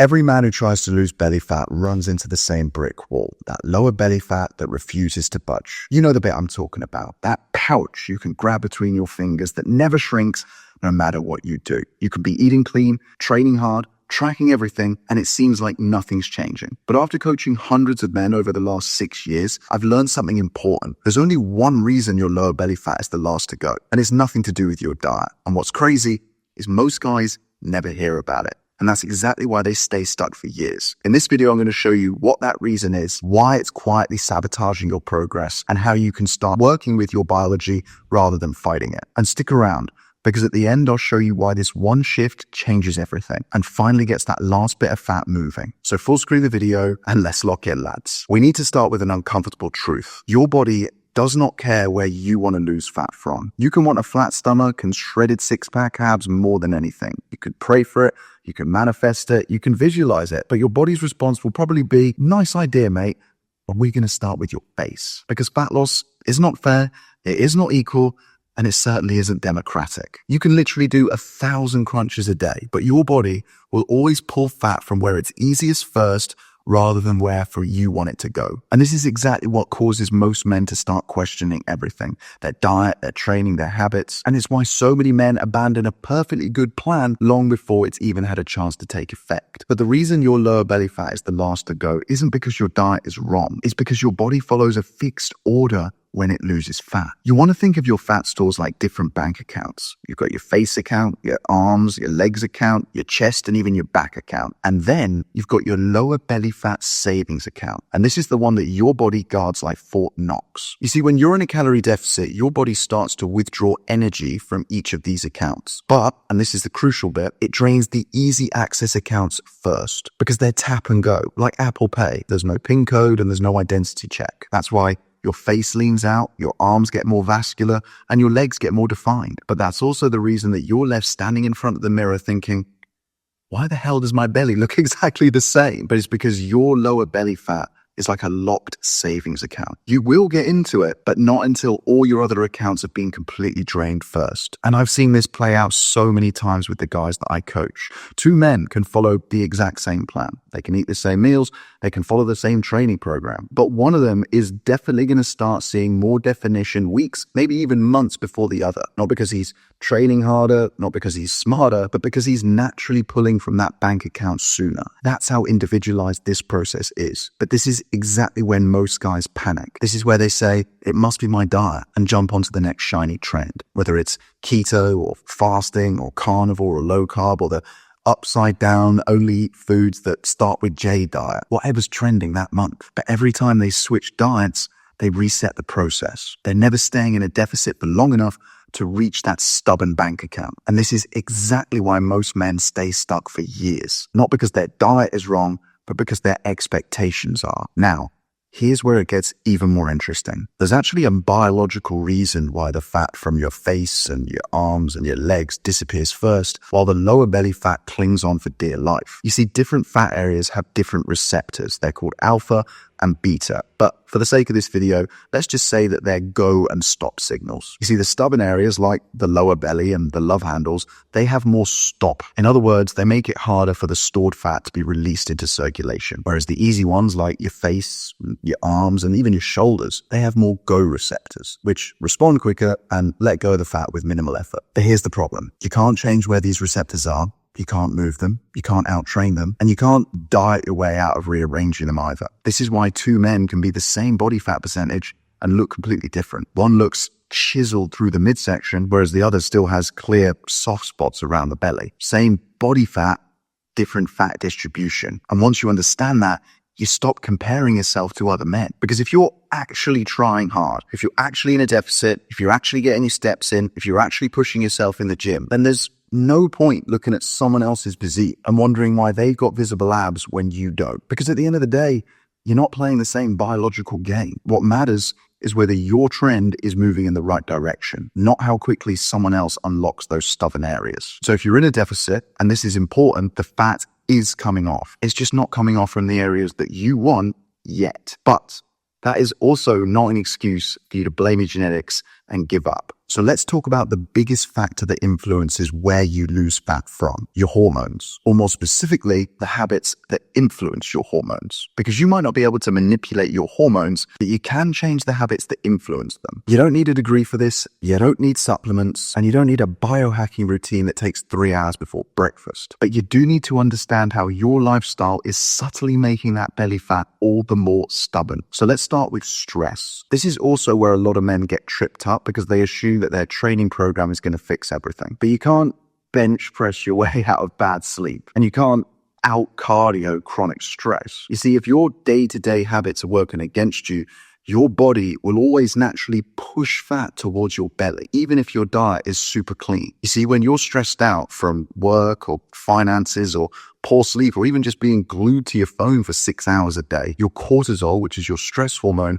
Every man who tries to lose belly fat runs into the same brick wall, that lower belly fat that refuses to budge. You know the bit I'm talking about, that pouch you can grab between your fingers that never shrinks no matter what you do. You can be eating clean, training hard, tracking everything, and it seems like nothing's changing. But after coaching hundreds of men over the last 6 years, I've learned something important. There's only one reason your lower belly fat is the last to go, and it's nothing to do with your diet. And what's crazy is most guys never hear about it. And that's exactly why they stay stuck for years. In this video, I'm going to show you what that reason is, why it's quietly sabotaging your progress, and how you can start working with your biology rather than fighting it. And stick around, because at the end, I'll show you why this one shift changes everything and finally gets that last bit of fat moving. So full screen the video and let's lock in, lads. We need to start with an uncomfortable truth. Your body does not care where you want to lose fat from. You can want a flat stomach and shredded six-pack abs more than anything. You could pray for it, you can manifest it, you can visualize it, but your body's response will probably be, nice idea, mate, but we're going to start with your base. Because fat loss is not fair, it is not equal, and it certainly isn't democratic. You can literally do 1,000 crunches a day, but your body will always pull fat from where it's easiest first rather than where for you want it to go. And this is exactly what causes most men to start questioning everything, their diet, their training, their habits. And it's why so many men abandon a perfectly good plan long before it's even had a chance to take effect. But the reason your lower belly fat is the last to go isn't because your diet is wrong. It's because your body follows a fixed order when it loses fat. You want to think of your fat stores like different bank accounts. You've got your face account, your arms, your legs account, your chest, and even your back account. And then you've got your lower belly fat savings account. And this is the one that your body guards like Fort Knox. You see, when you're in a calorie deficit, your body starts to withdraw energy from each of these accounts. But, and this is the crucial bit, it drains the easy access accounts first because they're tap and go, like Apple Pay. There's no PIN code and there's no identity check. That's why your face leans out, your arms get more vascular, and your legs get more defined. But that's also the reason that you're left standing in front of the mirror thinking, why the hell does my belly look exactly the same? But it's because your lower belly fat is like a locked savings account. You will get into it, but not until all your other accounts have been completely drained first. And I've seen this play out so many times with the guys that I coach. Two men can follow the exact same plan. They can eat the same meals, they can follow the same training program, but one of them is definitely going to start seeing more definition weeks, maybe even months before the other. Not because he's training harder, not because he's smarter, but because he's naturally pulling from that bank account sooner. That's how individualized this process is. But this is exactly when most guys panic. This is where they say, it must be my diet, and jump onto the next shiny trend, whether it's keto or fasting or carnivore or low carb or the upside down, only eat foods that start with J diet, whatever's trending that month. But every time they switch diets, they reset the process. They're never staying in a deficit for long enough to reach that stubborn bank account. And this is exactly why most men stay stuck for years. Not because their diet is wrong, but because their expectations are. Now, here's where it gets even more interesting. There's actually a biological reason why the fat from your face and your arms and your legs disappears first, while the lower belly fat clings on for dear life. You see, different fat areas have different receptors. They're called alpha and beta. But for the sake of this video, let's just say that they're go and stop signals. You see, the stubborn areas like the lower belly and the love handles, they have more stop. In other words, they make it harder for the stored fat to be released into circulation. Whereas the easy ones like your face, your arms, and even your shoulders, they have more go receptors, which respond quicker and let go of the fat with minimal effort. But here's the problem. You can't change where these receptors are. You can't move them, you can't out-train them, and you can't diet your way out of rearranging them either. This is why two men can be the same body fat percentage and look completely different. One looks chiseled through the midsection, whereas the other still has clear soft spots around the belly. Same body fat, different fat distribution. And once you understand that, you stop comparing yourself to other men. Because if you're actually trying hard, if you're actually in a deficit, if you're actually getting your steps in, if you're actually pushing yourself in the gym, then there's no point looking at someone else's physique and wondering why they've got visible abs when you don't. Because at the end of the day, you're not playing the same biological game. What matters is whether your trend is moving in the right direction, not how quickly someone else unlocks those stubborn areas. So if you're in a deficit, and this is important, the fat is coming off. It's just not coming off from the areas that you want yet. But that is also not an excuse for you to blame your genetics and give up. So let's talk about the biggest factor that influences where you lose fat from, your hormones, or more specifically, the habits that influence your hormones. Because you might not be able to manipulate your hormones, but you can change the habits that influence them. You don't need a degree for this, you don't need supplements, and you don't need a biohacking routine that takes 3 hours before breakfast. But you do need to understand how your lifestyle is subtly making that belly fat all the more stubborn. So let's start with stress. This is also where a lot of men get tripped up because they assume that their training program is going to fix everything. But you can't bench press your way out of bad sleep, and you can't out cardio chronic stress. You see, if your day-to-day habits are working against you, your body will always naturally push fat towards your belly, even if your diet is super clean. You see, when you're stressed out from work or finances or poor sleep or even just being glued to your phone for 6 hours a day, your cortisol, which is your stress hormone,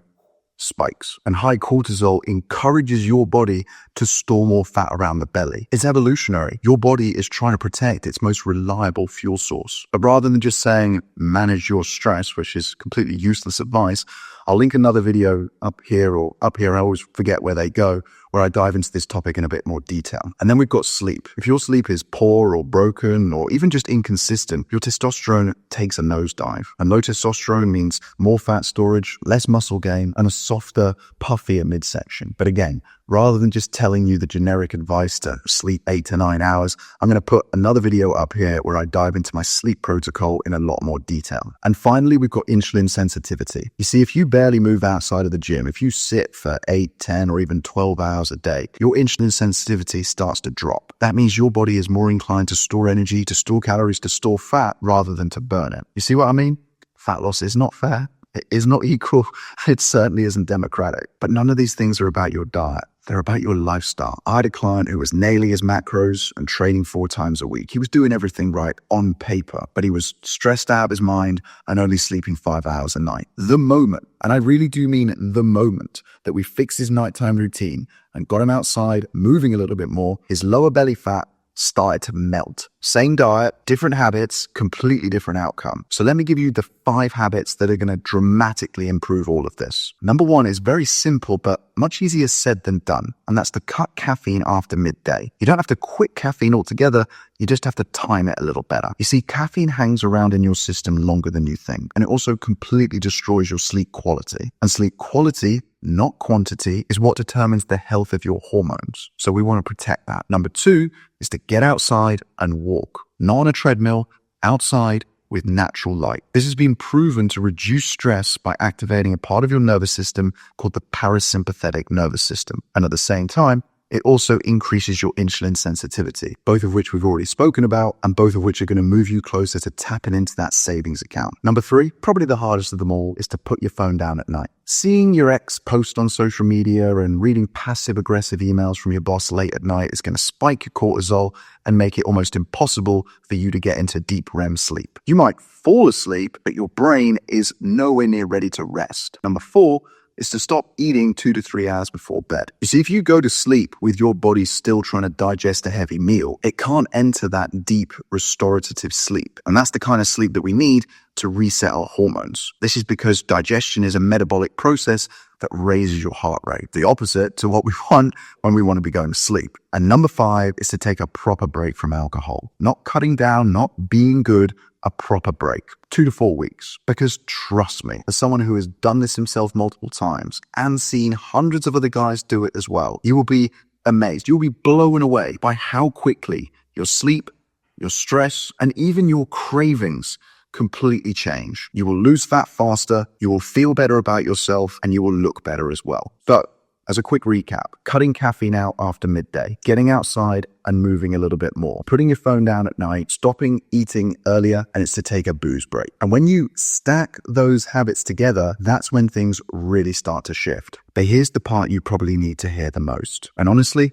spikes. And high cortisol encourages your body to store more fat around the belly. It's evolutionary. Your body is trying to protect its most reliable fuel source. But rather than just saying, manage your stress, which is completely useless advice, I'll link another video up here or up here. I always forget where they go, where I dive into this topic in a bit more detail. And then we've got sleep. If your sleep is poor or broken or even just inconsistent, your testosterone takes a nosedive. And low testosterone means more fat storage, less muscle gain, and a softer, puffier midsection. But again, rather than just telling you the generic advice to sleep 8 to 9 hours, I'm going to put another video up here where I dive into my sleep protocol in a lot more detail. And finally, we've got insulin sensitivity. You see, if you barely move outside of the gym, if you sit for 8, 10, or even 12 hours a day, your insulin sensitivity starts to drop. That means your body is more inclined to store energy, to store calories, to store fat rather than to burn it. You see what I mean? Fat loss is not fair. It is not equal. It certainly isn't democratic. But none of these things are about your diet. They're about your lifestyle. I had a client who was nailing his macros and training 4 times a week. He was doing everything right on paper, but he was stressed out of his mind and only sleeping 5 hours a night. The moment, and I really do mean the moment, that we fixed his nighttime routine and got him outside, moving a little bit more, his lower belly fat started to melt. Same diet, different habits, completely different outcome. So let me give you the 5 habits that are going to dramatically improve all of this. Number 1 is very simple, but much easier said than done. And that's to cut caffeine after midday. You don't have to quit caffeine altogether. You just have to time it a little better. You see, caffeine hangs around in your system longer than you think. And it also completely destroys your sleep quality. And sleep quality, not quantity, is what determines the health of your hormones. So we want to protect that. Number 2 is to get outside and walk, not on a treadmill, outside with natural light. This has been proven to reduce stress by activating a part of your nervous system called the parasympathetic nervous system. And at the same time, it also increases your insulin sensitivity, both of which we've already spoken about, and both of which are going to move you closer to tapping into that savings account. Number 3, probably the hardest of them all, is to put your phone down at night. Seeing your ex post on social media and reading passive-aggressive emails from your boss late at night is going to spike your cortisol and make it almost impossible for you to get into deep REM sleep. You might fall asleep, but your brain is nowhere near ready to rest. Number 4 is to stop eating 2 to 3 hours before bed. You see, if you go to sleep with your body still trying to digest a heavy meal, it can't enter that deep restorative sleep. And that's the kind of sleep that we need to reset our hormones. This is because digestion is a metabolic process that raises your heart rate, the opposite to what we want when we want to be going to sleep. And number 5 is to take a proper break from alcohol. Not cutting down, not being good, a proper break, 2 to 4 weeks. Because trust me, as someone who has done this himself multiple times and seen hundreds of other guys do it as well, you will be amazed. You'll be blown away by how quickly your sleep, your stress, and even your cravings completely change. You will lose fat faster, you will feel better about yourself, and you will look better as well. So, as a quick recap, cutting caffeine out after midday, getting outside and moving a little bit more, putting your phone down at night, stopping eating earlier, and it's to take a booze break. And when you stack those habits together, that's when things really start to shift. But here's the part you probably need to hear the most. And honestly,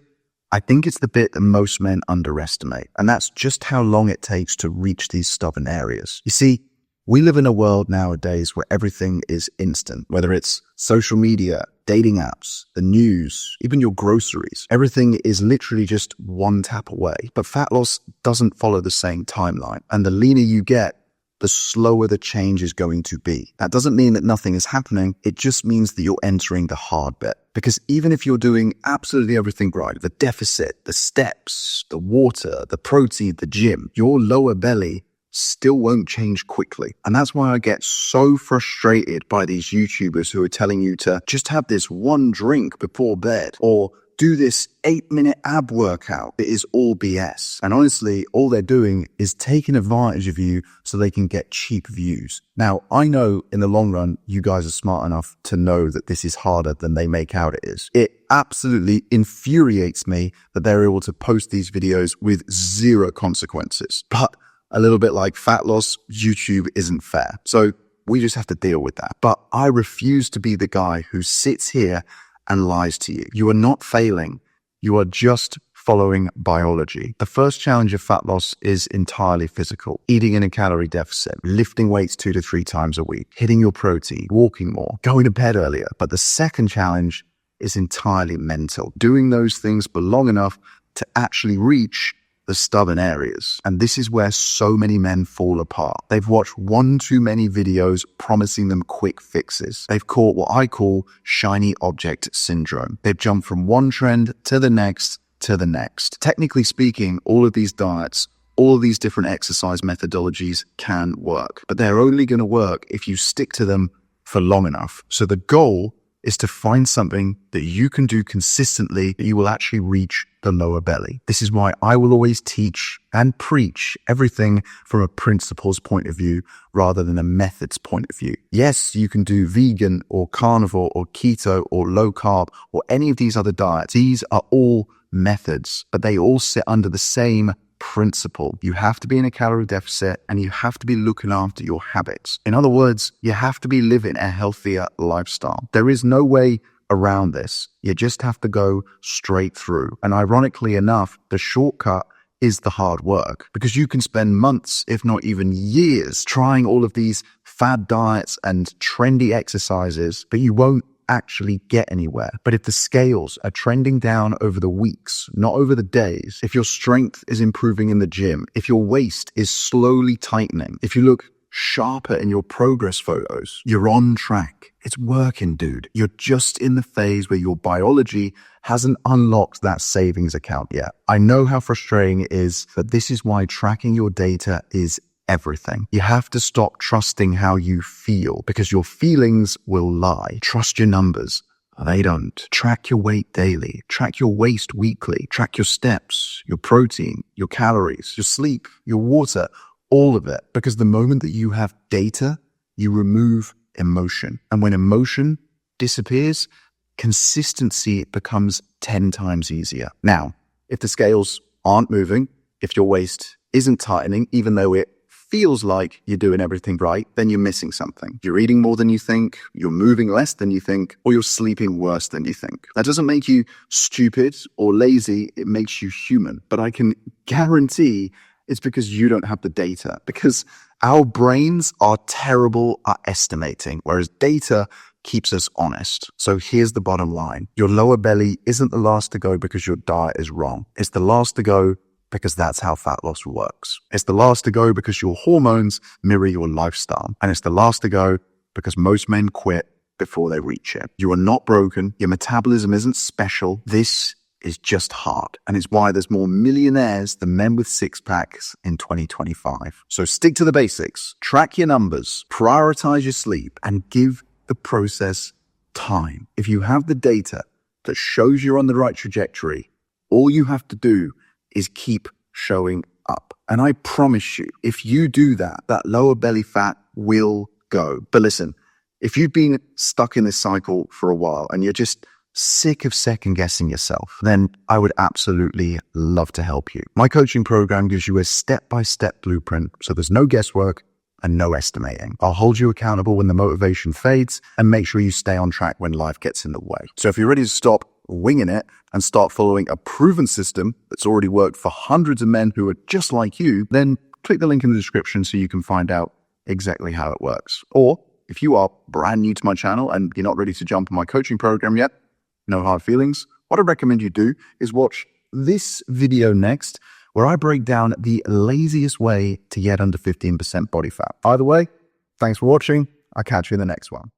I think it's the bit that most men underestimate, and that's just how long it takes to reach these stubborn areas. You see, we live in a world nowadays where everything is instant, whether it's social media, dating apps, the news, even your groceries. Everything is literally just one tap away. But fat loss doesn't follow the same timeline. And the leaner you get, the slower the change is going to be. That doesn't mean that nothing is happening. It just means that you're entering the hard bit. Because even if you're doing absolutely everything right, the deficit, the steps, the water, the protein, the gym, your lower belly still won't change quickly. And that's why I get so frustrated by these YouTubers who are telling you to just have this one drink before bed or do this 8-minute ab workout. It is all BS. And honestly, all they're doing is taking advantage of you so they can get cheap views. Now, I know in the long run, you guys are smart enough to know that this is harder than they make out it is. It absolutely infuriates me that they're able to post these videos with zero consequences. But a little bit like fat loss, YouTube isn't fair. So we just have to deal with that. But I refuse to be the guy who sits here and lies to you. You are not failing. You are just following biology. The first challenge of fat loss is entirely physical. Eating in a calorie deficit, lifting weights 2 to 3 times a week, hitting your protein, walking more, going to bed earlier. But the second challenge is entirely mental. Doing those things for long enough to actually reach the stubborn areas. And this is where so many men fall apart. They've watched one too many videos promising them quick fixes. They've caught what I call shiny object syndrome. They've jumped from one trend to the next to the next. Technically speaking, all of these diets, all of these different exercise methodologies can work, but they're only going to work if you stick to them for long enough. So the goal is to find something that you can do consistently that you will actually reach the lower belly. This is why I will always teach and preach everything from a principles point of view rather than a methods point of view. Yes, you can do vegan or carnivore or keto or low carb or any of these other diets. These are all methods, but they all sit under the same principle. You have to be in a calorie deficit and you have to be looking after your habits. In other words, you have to be living a healthier lifestyle. There is no way around this. You just have to go straight through. And ironically enough, the shortcut is the hard work, because you can spend months, if not even years, trying all of these fad diets and trendy exercises, but you won't actually get anywhere. But if the scales are trending down over the weeks, not over the days, if your strength is improving in the gym, if your waist is slowly tightening, if you look sharper in your progress photos, you're on track. It's working, dude. You're just in the phase where your biology hasn't unlocked that savings account yet. I know how frustrating it is, but this is why tracking your data is everything. You have to stop trusting how you feel, because your feelings will lie. Trust your numbers. They don't. Track your weight daily. Track your waist weekly. Track your steps, your protein, your calories, your sleep, your water, all of it. Because the moment that you have data, you remove emotion. And when emotion disappears, consistency becomes 10 times easier. Now, if the scales aren't moving, if your waist isn't tightening, even though it feels like you're doing everything right, then you're missing something. You're eating more than you think, you're moving less than you think, or you're sleeping worse than you think. That doesn't make you stupid or lazy, it makes you human. But I can guarantee it's because you don't have the data, because our brains are terrible at estimating, whereas data keeps us honest. So here's the bottom line. Your lower belly isn't the last to go because your diet is wrong. It's the last to go because that's how fat loss works. It's the last to go because your hormones mirror your lifestyle. And it's the last to go because most men quit before they reach it. You are not broken. Your metabolism isn't special. This is just hard. And it's why there's more millionaires than men with six packs in 2025. So stick to the basics, track your numbers, prioritize your sleep, and give the process time. If you have the data that shows you're on the right trajectory, all you have to do is keep showing up. And I promise you, if you do that, that lower belly fat will go. But listen, if you've been stuck in this cycle for a while and you're just sick of second guessing yourself, then I would absolutely love to help you. My coaching program gives you a step-by-step blueprint, so there's no guesswork and no estimating. I'll hold you accountable when the motivation fades and make sure you stay on track when life gets in the way. So if you're ready to stop winging it and start following a proven system that's already worked for hundreds of men who are just like you, then click the link in the description so you can find out exactly how it works. Or if you are brand new to my channel and you're not ready to jump on my coaching program yet, no hard feelings, what I recommend you do is watch this video next, where I break down the laziest way to get under 15% body fat. Either way, thanks for watching. I'll catch you in the next one.